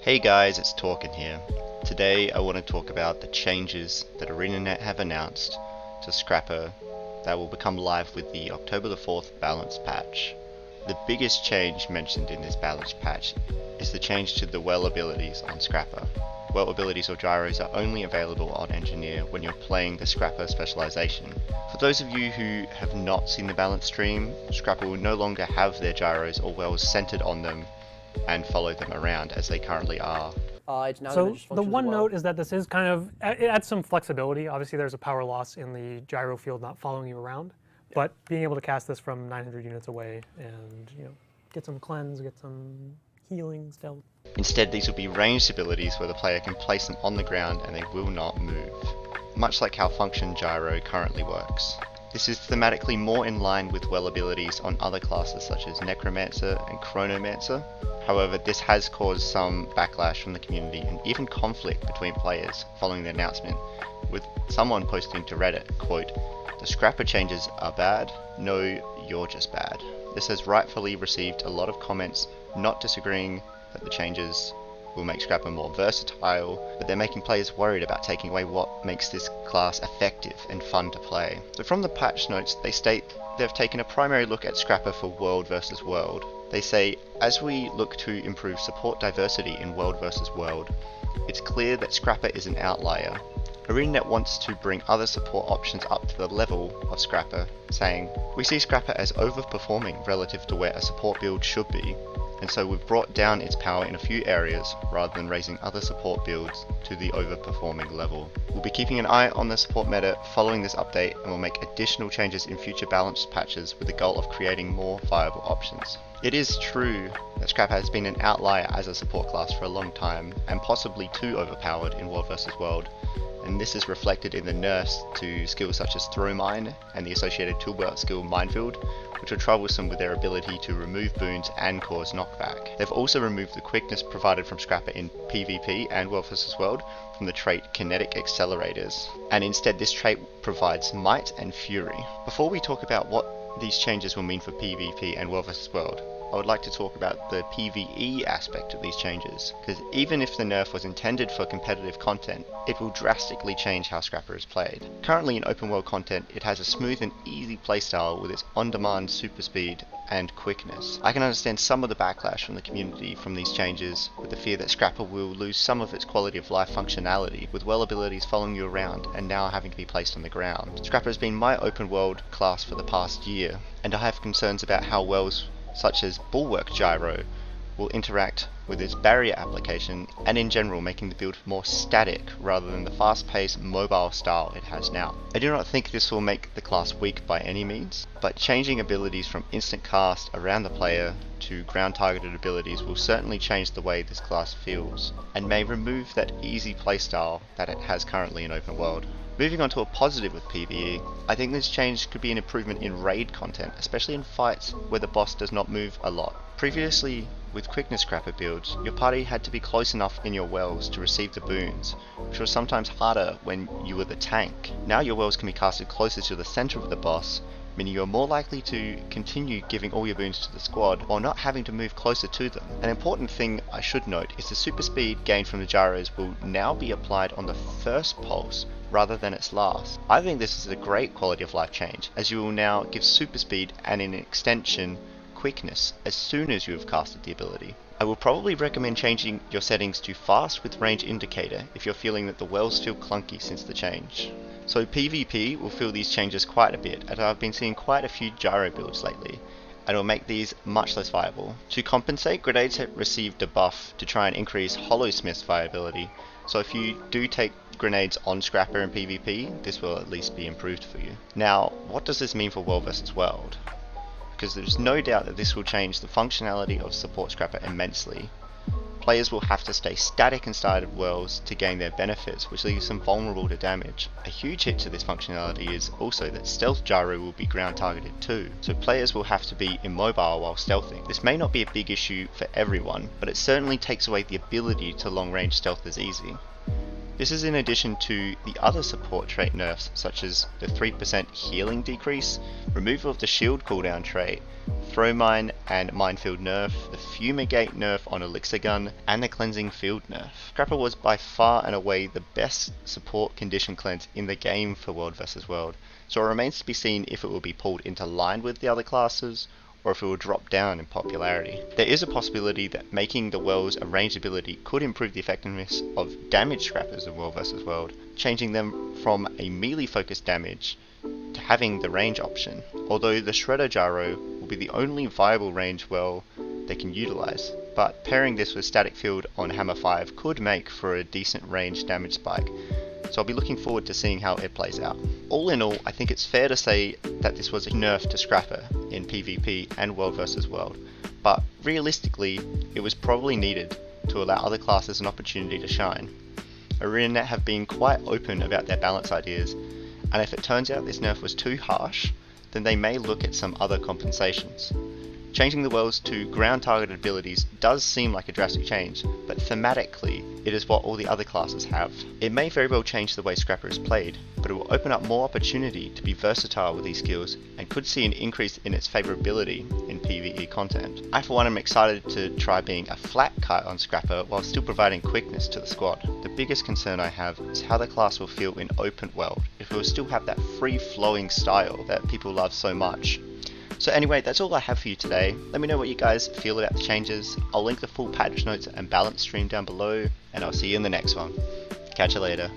Hey guys, it's Talkin here. Today I want to talk about the changes that ArenaNet have announced to Scrapper that will become live with the October the 4th balance patch. The biggest change mentioned in this balance patch is the change to the well abilities on Scrapper. Well abilities or gyros are only available on Engineer when you're playing the Scrapper specialization. For those of you who have not seen the balance stream, Scrapper will no longer have their gyros or wells centered on them and follow them around as they currently are. It's now going to So just the function as a one well. note is that this is kind of, it adds some flexibility. Obviously there's a power loss in the gyro field not following you around, but being able to cast this from 900 units away and, get some cleanse, get some healing, stealth. Instead, these will be ranged abilities where the player can place them on the ground and they will not move, much like how Function Gyro currently works. This is thematically more in line with well abilities on other classes such as Necromancer and Chronomancer. However, this has caused some backlash from the community and even conflict between players following the announcement, with someone posting to Reddit, quote, "The Scrapper changes are bad, no, you're just bad." This has rightfully received a lot of comments not disagreeing that the changes will make Scrapper more versatile, but they're making players worried about taking away what makes this class effective and fun to play. So from the patch notes, they state they've taken a primary look at Scrapper for world versus world. They say, as we look to improve support diversity in world versus world, it's clear that Scrapper is an outlier. ArenaNet wants to bring other support options up to the level of Scrapper, saying, "We see Scrapper as overperforming relative to where a support build should be, and so we've brought down its power in a few areas rather than raising other support builds to the overperforming level. We'll be keeping an eye on the support meta following this update and will make additional changes in future balance patches with the goal of creating more viable options." It is true that Scrapper has been an outlier as a support class for a long time, and possibly too overpowered in World vs World, and this is reflected in the nerfs to skills such as Throw Mine and the associated toolbelt skill Minefield, which are troublesome with their ability to remove boons and cause knockback. They've also removed the quickness provided from Scrapper in PvP and World vs World from the trait Kinetic Accelerators, and instead this trait provides Might and Fury. Before we talk about what these changes will mean for PvP and World vs World, I would like to talk about the PvE aspect of these changes, because even if the nerf was intended for competitive content, it will drastically change how Scrapper is played. Currently in open world content, it has a smooth and easy playstyle with its on-demand super speed and quickness. I can understand some of the backlash from the community from these changes, with the fear that Scrapper will lose some of its quality of life functionality, with well abilities following you around and now having to be placed on the ground. Scrapper has been my open world class for the past year, and I have concerns about how wells such as Bulwark Gyro will interact with its barrier application and in general making the build more static rather than the fast-paced mobile style it has now. I do not think this will make the class weak by any means, but changing abilities from instant cast around the player to ground targeted abilities will certainly change the way this class feels and may remove that easy playstyle that it has currently in open world. Moving on to a positive with PvE, I think this change could be an improvement in raid content, especially in fights where the boss does not move a lot. Previously, with quickness Scrapper builds, your party had to be close enough in your wells to receive the boons, which was sometimes harder when you were the tank. Now your wells can be casted closer to the center of the boss, meaning you're more likely to continue giving all your boons to the squad while not having to move closer to them. An important thing I should note is the super speed gained from the gyros will now be applied on the first pulse rather than its last. I think this is a great quality of life change, as you will now give super speed and in extension quickness as soon as you have casted the ability. I will probably recommend changing your settings to fast with range indicator if you're feeling that the wells feel clunky since the change. So PvP will feel these changes quite a bit, as I've been seeing quite a few gyro builds lately, and will make these much less viable. To compensate, grenades have received a buff to try and increase Hollowsmith's viability, so if you do take grenades on Scrapper in PvP, this will at least be improved for you. Now, what does this mean for World vs World? Because there's no doubt that this will change the functionality of support Scrapper immensely. Players will have to stay static inside of worlds to gain their benefits, which leaves them vulnerable to damage. A huge hit to this functionality is also that Stealth Gyro will be ground targeted too, so players will have to be immobile while stealthing. This may not be a big issue for everyone, but it certainly takes away the ability to long range stealth as easy. This is in addition to the other support trait nerfs such as the 3% healing decrease, removal of the shield cooldown trait, throw mine and minefield nerf, the fumigate nerf on elixir gun, and the cleansing field nerf. Scrapper was by far and away the best support condition cleanse in the game for World vs World, so it remains to be seen if it will be pulled into line with the other classes, or if it will drop down in popularity. There is a possibility that making the Wells a ranged ability could improve the effectiveness of damage scrappers in World vs World, changing them from a melee focused damage to having the range option, although the Shredder Gyro will be the only viable range well they can utilise, but pairing this with Static Field on Hammer 5 could make for a decent range damage spike, so I'll be looking forward to seeing how it plays out. All in all, I think it's fair to say that this was a nerf to Scrapper in PvP and World vs World, but realistically, it was probably needed to allow other classes an opportunity to shine. ArenaNet have been quite open about their balance ideas, and if it turns out this nerf was too harsh, then they may look at some other compensations. Changing the Wells to ground targeted abilities does seem like a drastic change, but thematically it is what all the other classes have. It may very well change the way Scrapper is played, but it will open up more opportunity to be versatile with these skills and could see an increase in its favourability in PvE content. I for one am excited to try being a flat kite on Scrapper while still providing quickness to the squad. The biggest concern I have is how the class will feel in open world, if it will still have that free flowing style that people love so much. So anyway, that's all I have for you today. Let me know what you guys feel about the changes. I'll link the full patch notes and balance stream down below, and I'll see you in the next one. Catch you later.